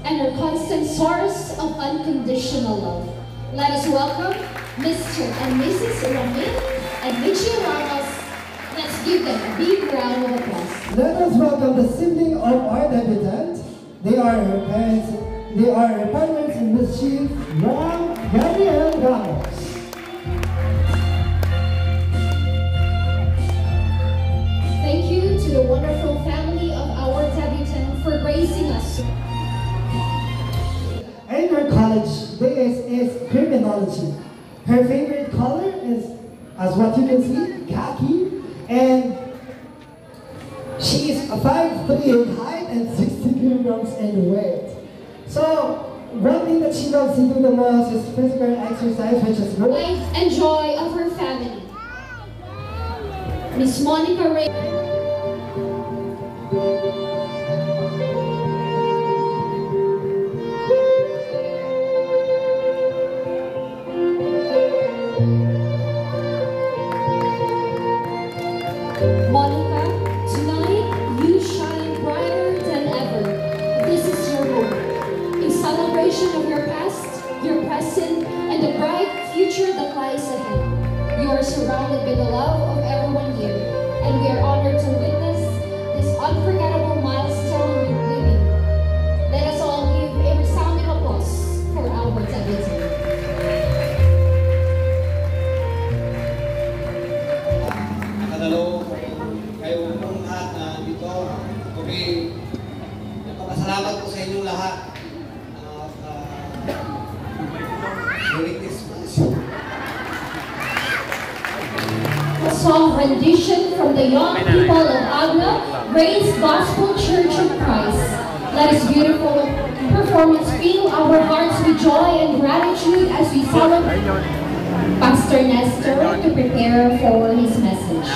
and our constant source of unconditional love. Let us welcome Mr. and Mrs. Ramil and Michi Ramos. Let's give them a big round of applause. Let us welcome the sibling of our debutant. They are her parents. They are her partners in mischief, Ram, Gabriel Ramos. Thank you to the wonderful family of our debutant for gracing us. In her college days is criminology. Her favorite color is, as what you can see, khaki, and she is 5'3" in height and 60 kilograms in weight. So, one thing that she loves to do the most is physical exercise, which is good. Life and joy of her family. Miss Monica Ray. Monica, tonight you shine brighter than ever. This is your home. In celebration of your past, your present, and the bright future that lies ahead. You are surrounded by the love of everyone here, and we are honored to witness this unforgettable milestone in your living. Let us all give a resounding applause for our debutant. Hello, kayo pong lahat na dito. Okay, nagpapasalamat po sa inyong lahat. Merry Christmas. A song rendition from the young people of Agna, Grace Gospel Church of Christ. Let this beautiful performance fill our hearts with joy and gratitude as we celebrate Pastor Nestor to prepare for his message.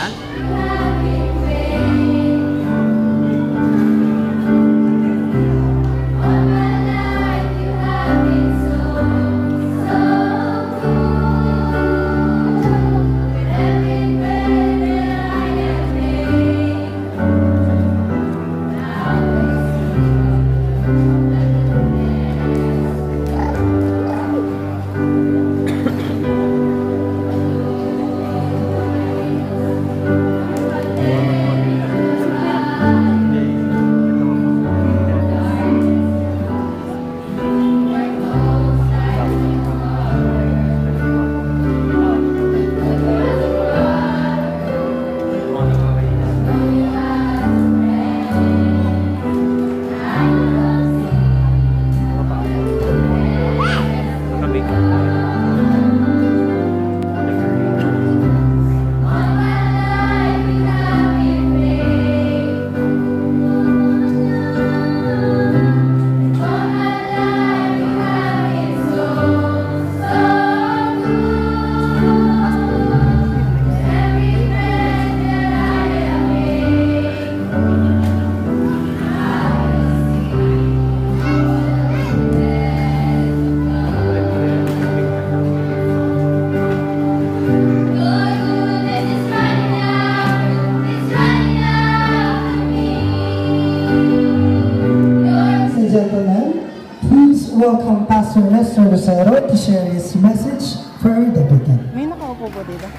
Welcome Pastor Nestor Lucero to share his message for our debutant. May nakaupo po dito.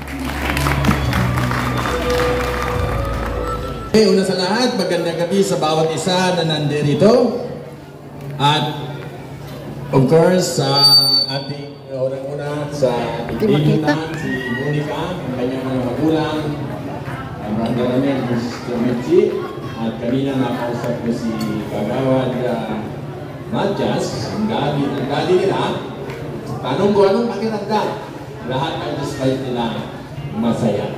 Okay, una sa lahat, magandang gabi sa bawat isa na nandito. At of course, sa ating unang-una sa dibutant, si Monica, ang kanyang mga magulang, ang Brother Ramel, Mr. Michi, at kanina nakausap ko si Kagawad Matias, ang daddy nila. Tanong ko, anong pakiramdam? Lahat ay despite nila masaya.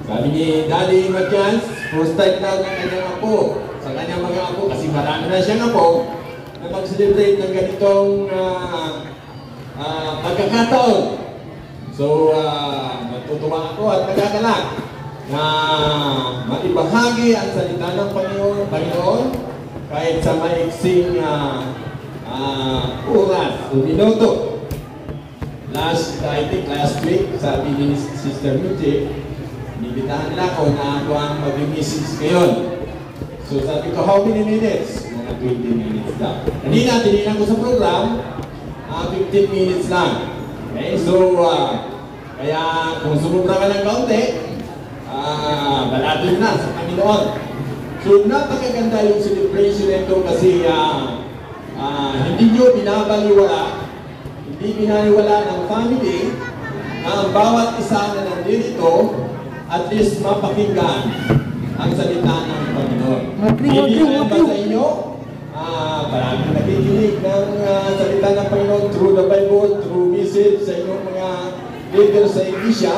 Sabi ni Daddy Matias, first time daw ng kanyang apo, sa kanyang mga apo, kasi marami na siyang apo, na mag-celebrate ng ganitong pagkakataon. So, natutuwa ako at nagagalak na maibahagi ang salita ng Panginoon kahit sa maiksing oras o minuto. I think last week, sabi ni Sister Muti, nibitahan nila ako na ako ang mag-message ngayon. So sabi ko, how many minutes? Mga na 20 minutes lang. Kanina, tininan ko sa program, 15 minutes lang. Okay, so, kaya kung sumubra ka ng kaunti, balatin na sa Panginoon. So, napakaganda yung celebration nito kasi hindi nyo binabaliwala, hindi binaliwala ng family na ang bawat isa na nandito at least mapakinggan ang salita ng Panginoon. Bibigyan ba sa inyo? Maraming nakikinig ng salita ng Panginoon through the Bible, through message sa inyong mga leaders sa Iglesia.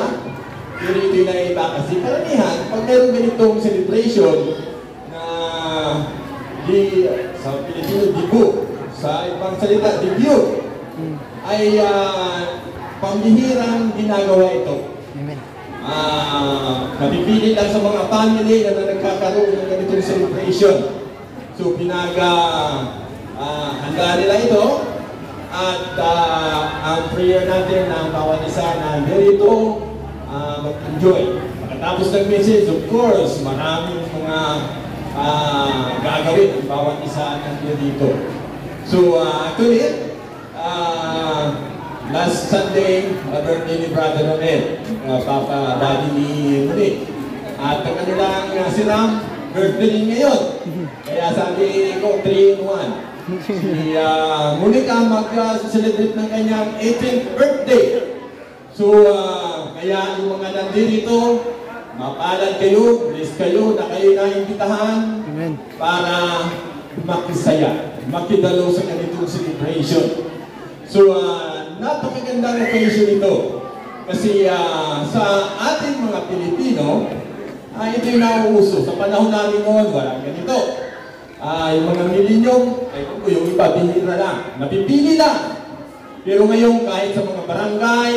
Pero ito na iba kasi karamihan, pag mayroong ganitong celebration na sa Pilipino, dibu, sa ibang salita, debut, ay pambihirang ginagawa ito. Amen. Napipili lang sa mga family na nagkakaroon ng ganitong celebration. So, handa nila ito at ang prayer natin ng bawat isa na dito mag-enjoy. Pagkatapos ng message, of course, maraming mga gagawin ang bawat isa dito. So, actually, last Sunday, birthday ni Brother Ronel, Papa Daddy ni Monique. At ang kanilang siram, birthday rin ngayon. Kaya sabi ko, 3-in-1. Si Monique mag-celebrate ng kanyang 18th birthday. So, kaya yung mga nandito, mapalad kayo, bless kayo na kayo naimbitahan para makisaya, makidalo sa ganitong celebration. So, napakagandang occasion ito. Kasi sa ating mga Pilipino, ito yung nauuso. Sa panahon namin noon, walang ganito. Yung mga milenyong, yung iba, bihira lang. Napipili lang. Pero ngayon, kahit sa mga barangay,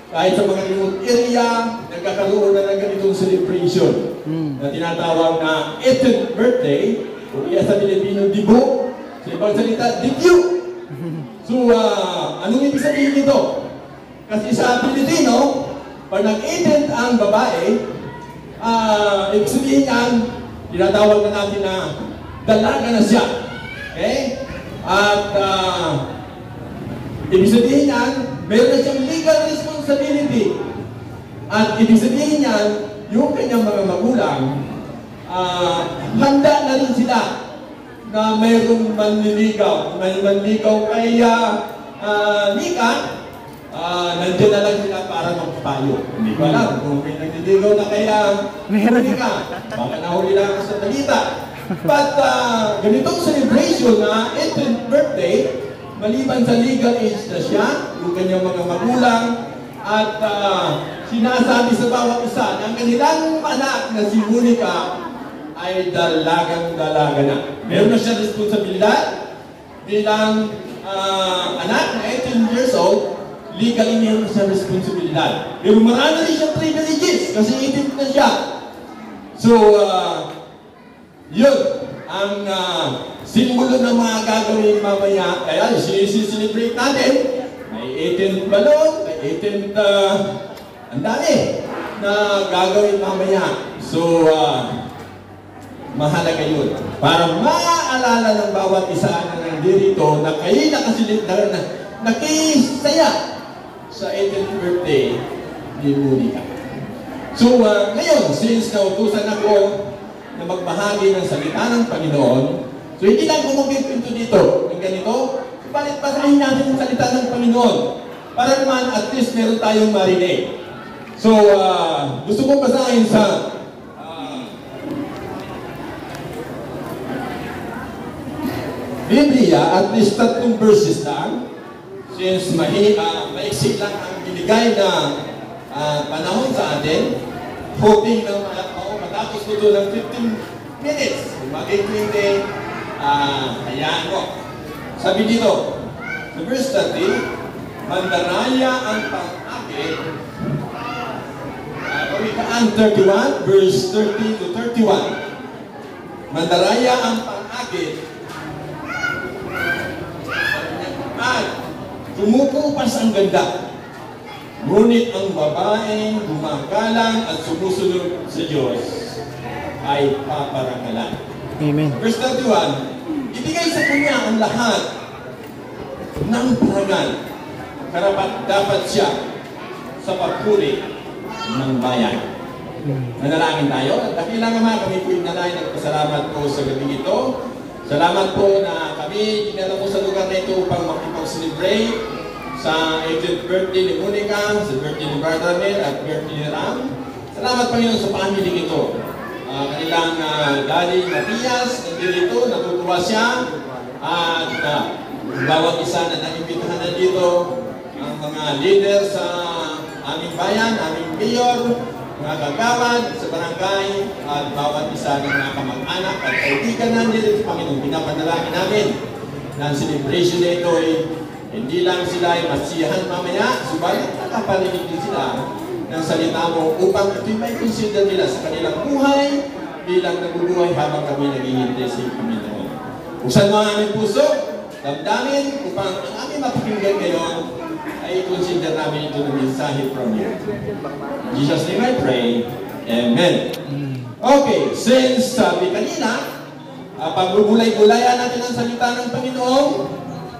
kahit sa mga remote area, nagkakaroon na ng ganitong celebration na tinatawag na 18th birthday, o iya sa Pilipino, dibu, sa ibang salita, debut. So, anong ibig sabihin nito? Kasi sa Pilipino, pag nag-18th ang babae, ibig sabihin yan, tinatawag na natin na dalaga na siya. Okay? At ibig sabihin yan, meron na siyang legal responsibility. At ibig sabihin yan, yung kanyang mga magulang, handa na rin sila na mayroong manliligaw. May manligaw kay Nika, nandiyan na lang sila para magpapayo. Hindi ko alam kung may nagliligaw na kaya Nika, baka nahuli lang sa talita. But ganitong celebration na 18th birthday, maliban sa legal age na siya, yung kanyang mga magulang, at sinasabi sa bawat isa na ang kanilang anak na si Monica ay dalagang-dalaga na. Meron na siya responsibilidad bilang anak na 18 years old, legally meron siya responsibilidad. Pero marami rin siyang privileges kasi 18 na siya. So, yun ang simbolo ng mga gagawin mamaya. Kaya sineselebrate natin. May 18th balon, may 18th, ang dami na gagawin mamaya. So, mahalaga yun. Para maaalala ng bawat isa na nandito na kayo nakisaya sa 18th birthday ni Monica. So, ngayon, since nautusan ako na magbahagi ng salita ng Panginoon, so hindi lang kumupinto dito ng ganito, balit basahin natin ang salita ng Panginoon para naman at least meron tayong marinig. So, gusto kong basahin sa Biblia, at least 3 verses lang, since maiksik lang ang binigay na panahon sa atin, hoping na matapos ko ito ng 15 minutes. Maging 20, hayaan ko. Sabi dito, sa verse 30, mandaraya ang pang-akit, Kawikaan 31, verse 30 to 31. Mandaraya ang pang-akit, at tumutupas ang ganda. Ngunit ang babaeng gumagalang at sumusunod sa Diyos ay paparangalan. Amen. Verse 31, ibigay sa kanya ang lahat ng parangal. Karapat dapat siya sa pagpuri ng bayan. Manalangin tayo. At dakilang Ama, kami po inalay, nagpasalamat po sa gabi ito. Salamat po na kami dinala mo sa lugar na ito upang makipag-celebrate sa 80th birthday ni Monica, sa birthday ni Bartolomé at birthday ni Ram. Salamat Panginoon sa family ito. Kanilang Daddy Matias, nandito, natutuwa siya. At bawat isa na naimbitahan na dito, ang mga leader sa aming bayan, aming mayor, mga kagawad sa barangay, at bawat isa ng mga kamag-anak at kaibigan na nandito sa Panginoon. Pinapanalangin namin na ang celebration na ito ay hindi lang sila ay masiyahan mamaya, subalit nakaparinig din sila ng salita mo upang ito'y may consider nila sa kanilang buhay bilang nabubuhay habang kami naghihintay sa Panginoon. Buksan mo ang aming puso, damdamin upang ang aming mapakinggan ngayon ay consider namin ito ng mensahe from you. In Jesus' name I pray. Amen. Okay, since sabi kanina, pagbubulay-bulayan natin ang salita ng Panginoon,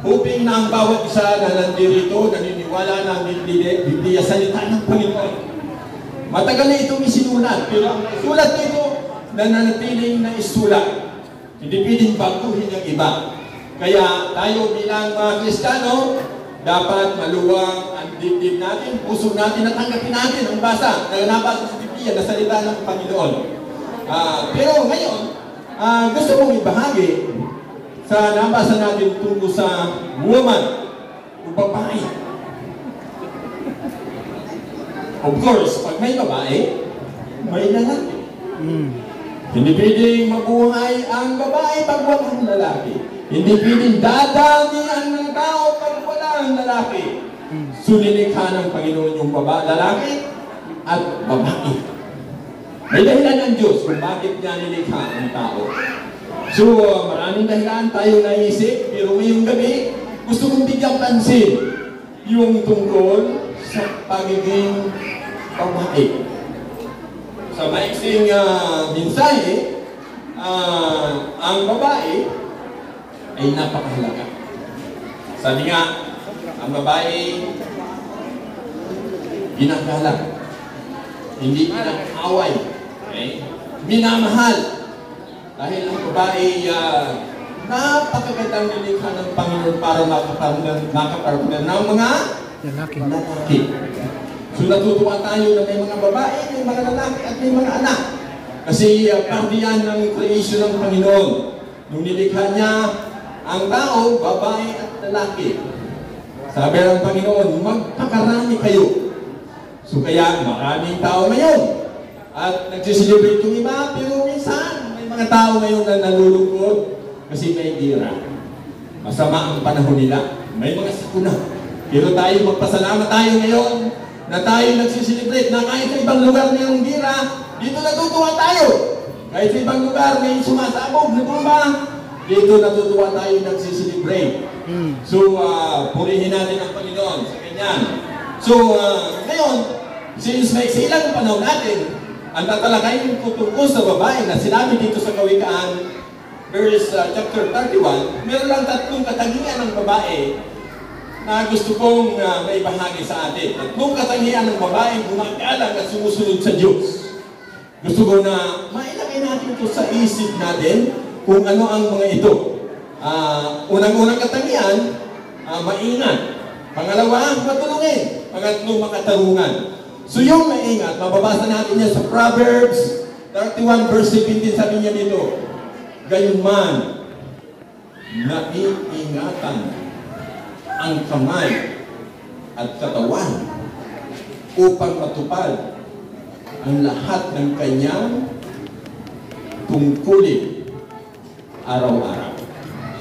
hoping na ang bawat isa na nandirito, naniniwala na ang Biblia salita ng Panginoon. Matagal na itong isinulat, pero ang sulat nito nananatiling na isulat. Hindi pwedeng baguhin ang iba. Kaya tayo bilang mga Kristiyano, dapat maluwang ang dibdib natin, puso natin, at tanggapin natin ang basa na nabasa sa Biblia na salita ng Panginoon. Pero ngayon, gusto kong ibahagi sa nabasa natin tungkol sa woman o babae. Of course, pag may babae, may lalaki. Hindi pwedeng mabuhay ang babae pag walang lalaki. Hindi pwedeng dadami ang mga tao pag walang lalaki. Sulilikha ng Panginoon yung lalaki at babae. May dahilan ng Diyos kung bakit niya nilikha ang tao. So, maraming dahilan tayo naisip, pero ngayong gabi, gusto kong bigyang pansin yung tungkol sa pagiging babae. Sa maiksing mensahe, ang babae ay napakahalaga. Sabi nga, ang babae ginagalang, hindi pinag-away, okay? Minamahal. Dahil ang babae napakagandang nilikha ng Panginoon para makapartner ng mga lalaki. So natutuwa tayo na may mga babae, may mga lalaki at may mga anak. Kasi parte yan ng creation ng Panginoon. Nung nilikha niya ang tao, babae at lalaki. Sabi ng Panginoon, magpakarami kayo. So kaya maraming tao ngayon. At nagsiselebrate yung iba, pero minsan may mga tao ngayon na nalulungkot kasi may gira. Masama ang panahon nila. May mga sakuna. Pero tayo, magpasalamat tayo ngayon na tayo nagsiselebrate na kahit sa ibang lugar mayroong gira, dito natutuwa tayo. Kahit sa ibang lugar may sumasabog na bomba, dito natutuwa tayo nagsiselebrate. So, purihin natin ang Panginoon sa ganyan. So, ngayon, since may ilang panahon natin, ang tatalakayin ko tungkol sa babae na sinabi dito sa Kawikaan, verse chapter 31, meron lang 3 katangian ng babae na gusto kong maibahagi sa atin. 3 katangian ng babae gumagalang at sumusunod sa Diyos. Gusto ko na mailagay natin ito sa isip natin kung ano ang mga ito. Unang-unang katangian, maingat. Pangalawa, matulungin. Pangatlo, makatarungan. So yung maingat, mababasa natin yan sa Proverbs 31 verse 17, sabi niya dito, gayunman, naiingatan ang kamay at katawan upang matupad ang lahat ng kanyang tungkulin araw-araw.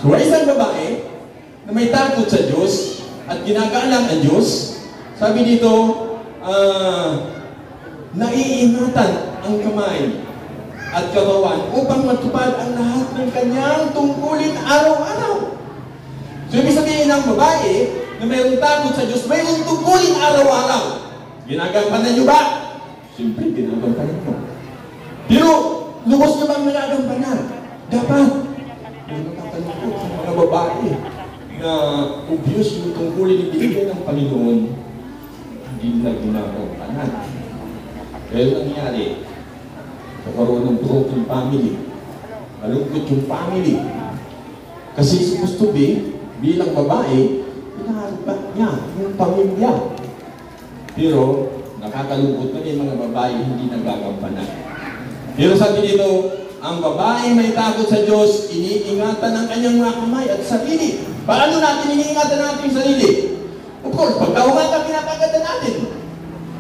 So isang babae na may takot sa Diyos at ginagalang ang Diyos, sabi dito, naiingatan ang kamay at katawan upang matupad ang lahat ng kanyang tungkulin araw-araw. So, ibig sabihin ng babae na mayroong takot sa Diyos, mayroong tungkulin araw-araw. Ginagampanan niyo ba? Siyempre, ginagampanan niyo. Pero, lubos niyo bang nagagampanan? Dapat. yung nakakalungkot sa mga babae na obvious yung tungkulin ibigay ng Panginoon, hindi nila ginagampanan. Kaya nangyari, nagkaroon ng broken family, malungkot yung family. Kasi supposed to be, bilang babae, inaharap niya yung pamilya. Pero, nakakalungkot na yung mga babae hindi nagagampanan. Pero sabi dito, ang babae may takot sa Diyos, iniingatan ng kanyang mga kamay at sarili. Paano natin iniingatan natin yung sarili? Of course, pagka umaga, pinapaganda natin.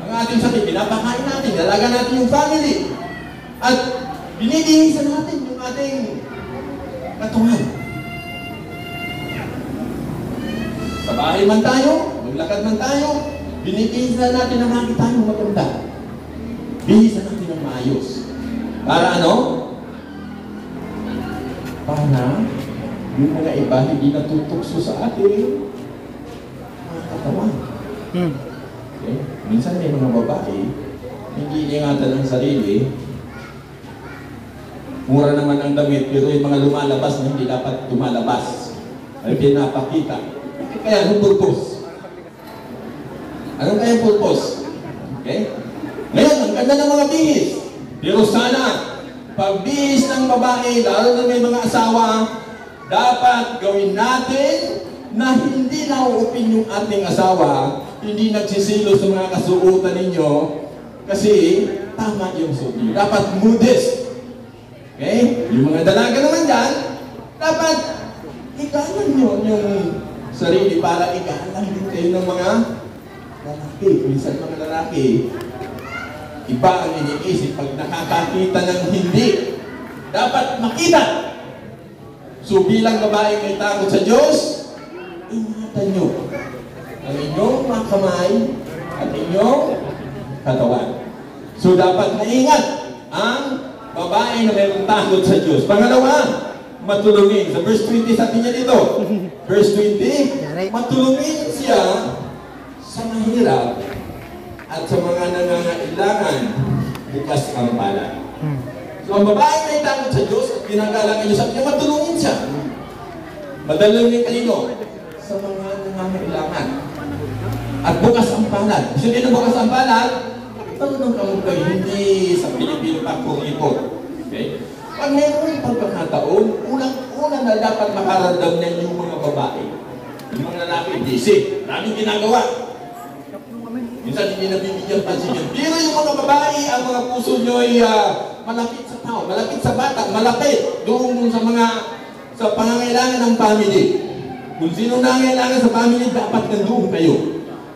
Ang ating sarili, pinapakain natin, nalaga natin yung family. At binibihisa natin yung ating katawan. Sa bahay man tayo, maglakad man tayo, binibihisa natin na makita tayong maganda. Bihisa natin ng maayos. Para ano? Para yung mga iba hindi natutukso sa ating katawan. Okay? Minsan may mga babae, hindi ingatan ang sarili. Mura naman ang damit, pero yung mga lumalabas na hindi dapat lumalabas. Ay pinapakita. Kaya anong purpose? Anong kayang purpose? Okay? Ngayon, ang ganda ng mga bihis. Pero sana, pag bihis ng babae, lalo na may mga asawa, dapat gawin natin na hindi nauupin yung ating asawa, hindi nagsisilo sa mga kasuotan ninyo, kasi tama yung suot niyo. Dapat modest. Okay? Yung mga dalaga naman dyan, dapat igalan nyo yung sarili para igalan din kayo ng mga lalaki. Minsan mga lalaki, iba ang iniisip pag nakakakita ng hindi. Dapat makita. So bilang babae may takot sa Diyos, ingatan nyo ang inyong mga kamay at inyong katawan. So dapat maingat ang babae na mayroong takot sa Diyos. Pangalawa, matulungin. Sa verse 20, sabi niya dito. Verse 20, matulungin siya sa mahirap at sa mga nangangailangan bukas ang palad. So ang babae may takot sa Diyos at ginagalangan niya, sabi niya, matulungin siya. Madalungin kanino? Sa mga nangangailangan. At bukas ang palad. Gusto niya na bukas ang palad? Tanong ka kayo, hindi sa Pilipino pa kuripot. Okay? Pag mayroon pagkakataon, unang na dapat makaramdam niya yung mga babae. Yung mga lalaki, busy. Maraming ginagawa. Minsan hindi nabibigyan pansin yun. Pero yung mga babae, ang mga puso nyo ay malapit sa tao, malapit sa bata, malapit doon sa pangangailangan ng family. Kung sino nangangailangan sa family, dapat nandoon kayo.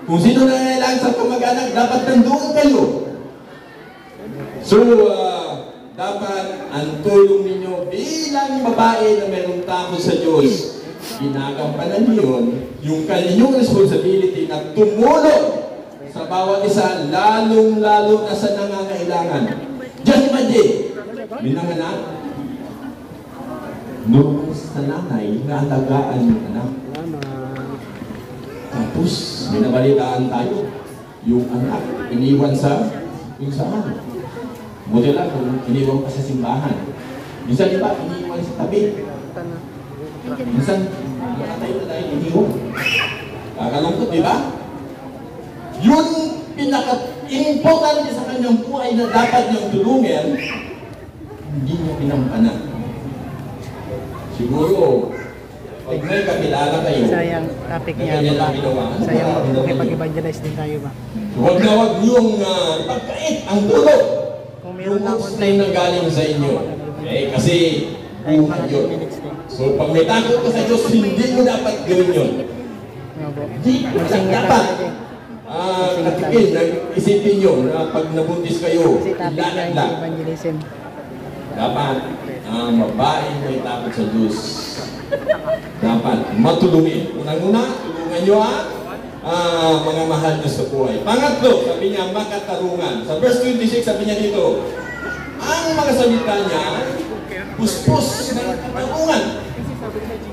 Kung sino nangangailangan sa kamag-anak, dapat nandoon kayo. So, dapat ang tulong ninyo bilang babae na mayroong takot sa Diyos, ginagampanan niyo yung kanyang responsibility na tumulong sa bawat isa, lalong-lalo na sa nangangailangan. Just imagine, minanganak, noong sa nanay, naalagaan yung anak. Tapos, binabalitaan tayo, yung anak, iniwan sa yung saan. Buti lang kung iniwan pa sa simbahan. Minsan, di ba, iniwan sa tabi. Minsan, tayo na tayo iniwan. Kakalungkot, di ba? Yun pinaka-importante sa kanyang buhay na dapat niyang tulungin, hindi niya pinampanan. Siguro, pag may kakilala kayo, sayang topic niya. Sayang makipag-evangelize din tayo ba? Huwag na huwag niyong pagkait ang tulog. Kung meron na akong time na galing sa inyo. Okay? Kasi, buhay yun. So, pag may takot ka sa Diyos, hindi mo dapat gawin yun. Hindi dapat. Katikin, isipin nyo na pag nabuntis kayo, ilanag lang. Dapat, babae may takot sa Diyos. Dapat matulungin. Unang-una, tulungan nyo mga mahal nyo sa buhay. Pangatlo, sabi niya, makatarungan. Sa verse 26, sabi niya dito, ang mga salita niya, puspos ng katarungan.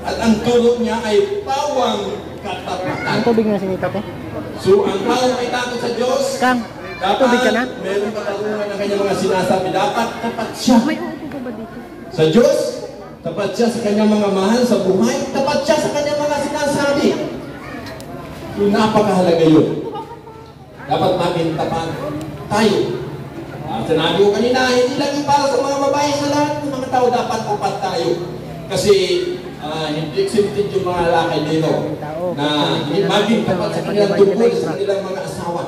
At ang tulog niya ay pawang katapatan. Ang tubig na sinita po? So, ang tao ay takot sa Diyos. Kang, tubig ka na? Meron katarungan ng kanyang mga sinasabi. Dapat tapat siya. May upo ba dito? Sa Diyos, Tapat siya sa kanyang mga mahal sa buhay. Tapat siya sa kanyang mga sinasabi. Yung napakahalaga yun. Dapat maging tapat tayo. Sinabi ko kanina, hindi lang yung para sa mga babae, sa lahat ng mga tao dapat tapat tayo. Kasi hindi accepted yung mga lalaki dito na maging tapat sa kanilang tungkol sa kanilang mga asawa.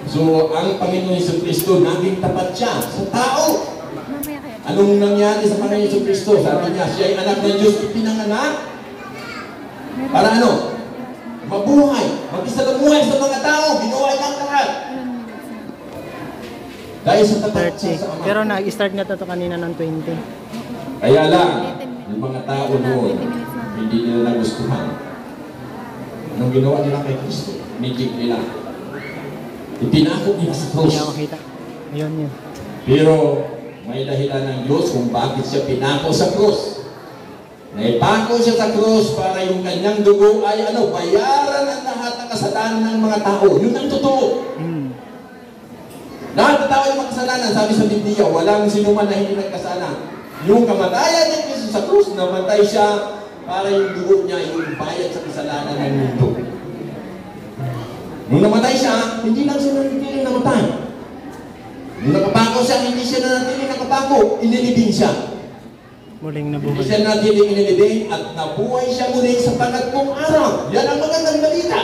So, ang Panginoon Jesucristo, naging tapat siya sa tao. Anong nangyari sa Panginoon Jesucristo? Sabi niya, siya ay anak ng Diyos, ipinanganak. Para ano? Mabuhay. Mag-isalamuhay sa mga tao. Binuhay ng lahat. Dahil sa tapat siya sa Ama. Pero nag-start na to kanina ng 20. Kaya lang, yung mga tao noon, hindi nila nagustuhan. Anong ginawa nila kay Kristo? Minigit nila. Itinakot nila sa krus. Hindi ako makita. Ayun yun. Pero may dahilan ng Diyos kung bakit siya pinako sa krus. Naipako siya sa krus para yung kanyang dugo ay bayaran ang lahat ng kasalanan ng mga tao. Yun ang totoo. Lahat ng tao ay makasalanan. Sabi sa Biblia, walang sinuman na hindi nagkasala. Yung kamatayan ng Kristo sa krus, namatay siya para yung dugo niya yung bayad sa kasalanan ng mundo. Nung namatay siya, hindi lang siya nanatiling namatay. Nung nakapako siya, hindi siya nanatiling nakapako, inilibing siya. Muling Hindi nabuhay. siya nanatiling inilibing at nabuhay siya muli sa pangatlong araw. Yan ang magandang balita.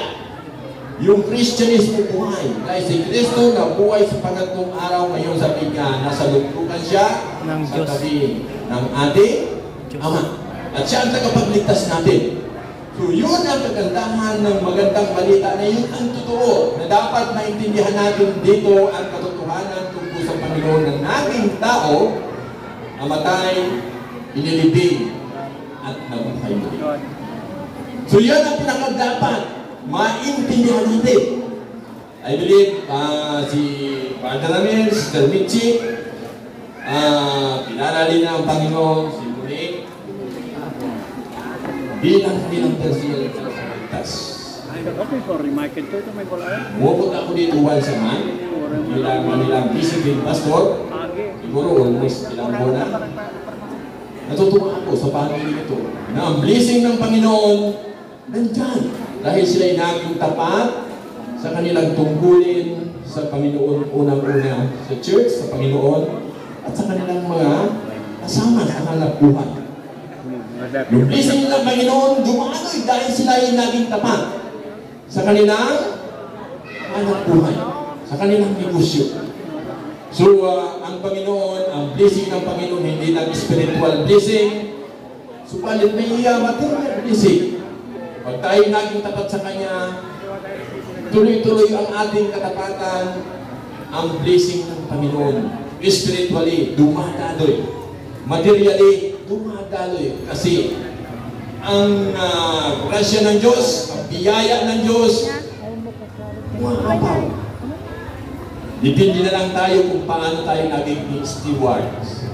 Yung Christianismo buhay. Dahil si Kristo nabuhay sa pangatlong araw, ngayon sabi niya, nasa lugtukan siya Ng sa Diyos. tabi ng ating Ama. At siya ang tagapagligtas natin. So yun ang kagandahan ng magandang balita na yun ang totoo na dapat maintindihan natin dito ang katotohanan tungkol sa Panginoon na naging tao, namatay, inilibing, at nabuhay muli. So yun ang pinakadapat maintindihan natin. I believe si Father Ramil, Sister Mitchie, pinala rin ang Panginoon, si Monique, bilang kanilang personal ligtas. Mupot ako dito once a month, bilang kanilang visiting pastor, siguro almost ilang buwan na. Natutuwa ako sa pamilya ito na ang blessing ng Panginoon nandyan. Dahil sila ay naging tapat sa kanilang tungkulin sa Panginoon unang-una sa church, sa Panginoon, at sa kanilang mga kasama sa hanap buhay. Yung blessing ng Panginoon dumanoy dahil sila ay naging tapat sa kanilang hanap buhay, sa kanilang negosyo. So, ang Panginoon, ang blessing ng Panginoon, hindi lang spiritual blessing, subalit may material blessing. Pag tayo naging tapat sa Kanya, tuloy-tuloy ang ating katapatan, ang blessing ng Panginoon. Spiritually, dumadaloy. Materially, dumadaloy. Kasi, ang grasya ng Diyos, ang biyaya ng Diyos, umapaw. Depende na lang tayo kung paano tayo naging stewards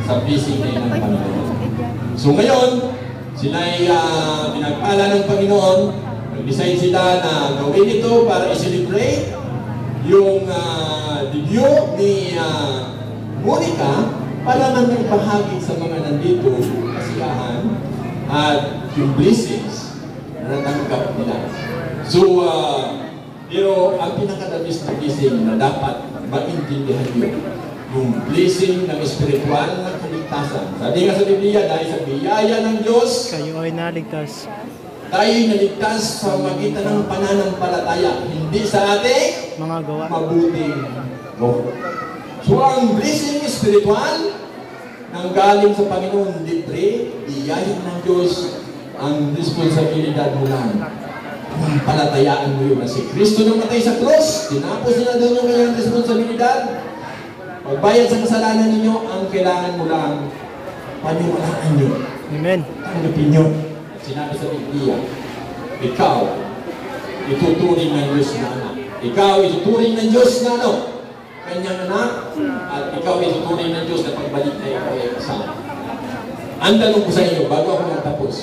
sa blessing na ng Panginoon. So ngayon, sila ay pinagpala ng Panginoon. Nag-decide sila na gawin ito para i-celebrate yung debut ni Monica para man bahagi sa mga nandito kasiyahan at yung blessings na natanggap nila. So, pero ang pinakadabis na blessing na dapat maintindihan nyo, yung blessing ng spiritual na kaligtasan. Sabi nga sa Biblia, dahil sa biyaya ng Diyos, Kayo ay naligtas. tayo'y naligtas sa magitan ng pananampalataya, hindi sa ating Mga gawa. mabuting gawa. So ang blessing spiritual nang galing sa Panginoon, libre, biyaya ng Diyos, ang responsibilidad mo lang. Palatayaan mo yun na si Kristo namatay sa cross, tinapos nila doon yung kanyang responsibilidad. Pagbayad sa kasalanan ninyo, ang kailangan mo lang, paniwalaan nyo. Amen. Tanggapin nyo. Sinabi sa Biblia, ikaw, ituturing ng Diyos na anak. Ikaw, ituturing ng Diyos na ano? Kanyang anak, at ikaw, ituturing ng Diyos na pagbalik na ikaw ay kasama. Ang tanong ko sa inyo, bago ako natapos,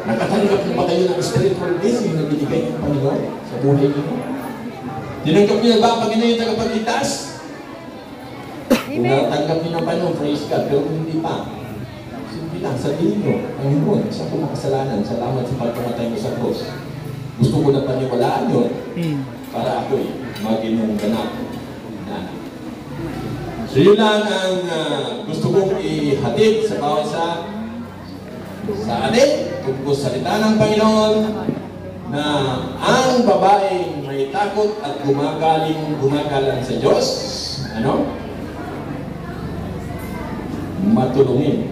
nakatanggap na ba kayo ng spiritual blessing na binigay ng Panginoon sa buhay niyo? Tinanggap niyo na ba ang Panginoon yung tagapagligtas? Kung natanggap niyo ng Panginoon, praise God. Pero kung hindi pa, lang, sabihin nyo, Panginoon, isa ko makasalanan, salamat sa pagkamatay mo sa cross. Gusto ko na paniwalaan yun para ako'y maginong ganap. So yun lang ang gusto kong ihatid sa bawat sa atin tungkol salita ng Panginoon na ang babaeng may takot at gumagalang sa Diyos, matulungin.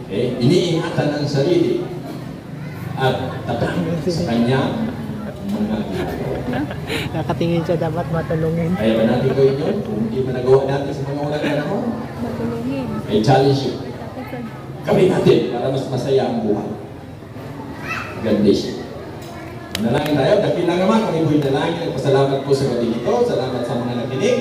Okay? Iniingatan ang sarili at tatang sa kanya mga ginagawa. Nakatingin siya, dapat matulungin. Kaya ba natin gawin yun? Kung hindi man nagawa natin sa mga unang panahon, Matulungin. I challenge you. Gawin natin para mas masaya ang buhay. God bless you. Manalangin tayo. Dakilang naman kung ibu'y nalangin. Nagpasalamat po sa gabi ito. Salamat sa mga nakinig.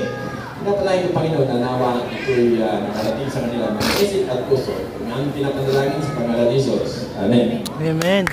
Pinapalain ko, Panginoon, na nawa ito'y nakarating sa kanilang mga isip at puso. Ang pinapanalangin sa pangalan ni Jesus. Amen. Amen.